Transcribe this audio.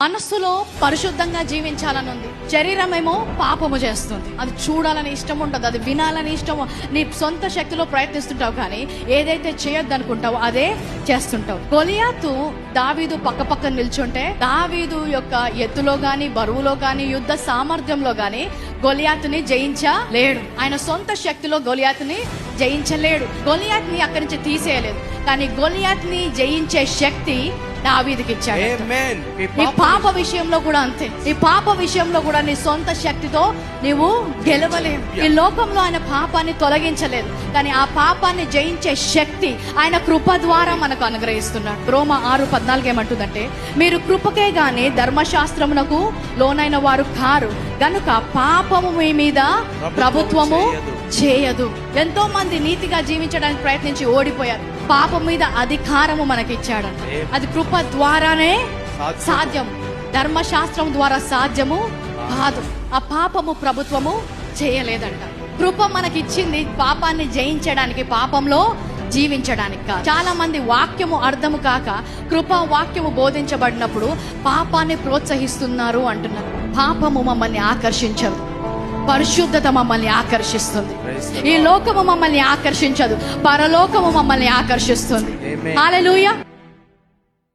మనస్సులో పరిశుద్ధంగా జీవించాలని ఉంది, శరీరమేమో పాపము చేస్తుంది. అది చూడాలని ఇష్టం ఉండదు, అది వినాలని ఇష్టము. నీ సొంత శక్తిలో ప్రయత్నిస్తుంటావు, కానీ ఏదైతే చేయొద్దు అనుకుంటావో అదే చేస్తుంటావు. గొలియాతు దావీదు పక్క నిల్చుంటే దావీదు యొక్క ఎత్తులో గాని, బరువులో గాని, యుద్ధ సామర్థ్యంలో గాని గొలియాతుని జయించలేడు. ఆయన సొంత శక్తిలో గొలియాతుని జయించలేడు. గొలియాత్ని అక్కడి నుంచి తీసేయలేదు, కానీ గొలియాత్ని జయించే శక్తి దావీదుకి ఇచ్చాడు. నీ పాప విషయంలో కూడా అంతే. నీ పాప విషయంలో కూడా నీ సొంత శక్తితో నీవు గెలవలేవు. ఈ లోకంలో ఆయన పాపాన్ని తొలగించలేదు, కానీ ఆ పాపాన్ని జయించే శక్తి ఆయన కృప ద్వారా మనకు అనుగ్రహిస్తున్నాడు. రోమా 6:14 ఏమంటుందంటే, మీరు కృపకే గాని ధర్మశాస్త్రమునకు లోనైన వారు కారు గనుక పాపము మీ మీద ప్రభుత్వము చేయదు. ఎంతో మంది నీతిగా జీవించడానికి ప్రయత్నించి ఓడిపోయారు. పాపం మీద అధికారము మనకి ఇచ్చాడంట. అది కృప ద్వారానే సాధ్యం, ధర్మశాస్త్రం ద్వారా సాధ్యము కాదు. ఆ పాపము ప్రభుత్వము చేయలేదంట. కృప మనకిచ్చింది పాపాన్ని జయించడానికి, పాపంలో జీవించడానికి కాదు. చాలా మంది వాక్యము అర్థము కాక కృపా వాక్యము బోధించబడినప్పుడు పాపాన్ని ప్రోత్సహిస్తున్నారు అంటున్నారు. పాపము మమ్మల్ని ఆకర్షించదు, పరిశుద్ధత మమ్మల్ని ఆకర్షిస్తుంది. ఈ లోకము మమ్మల్ని ఆకర్షించదు, పరలోకము మమ్మల్ని ఆకర్షిస్తుంది. హల్లెలూయా.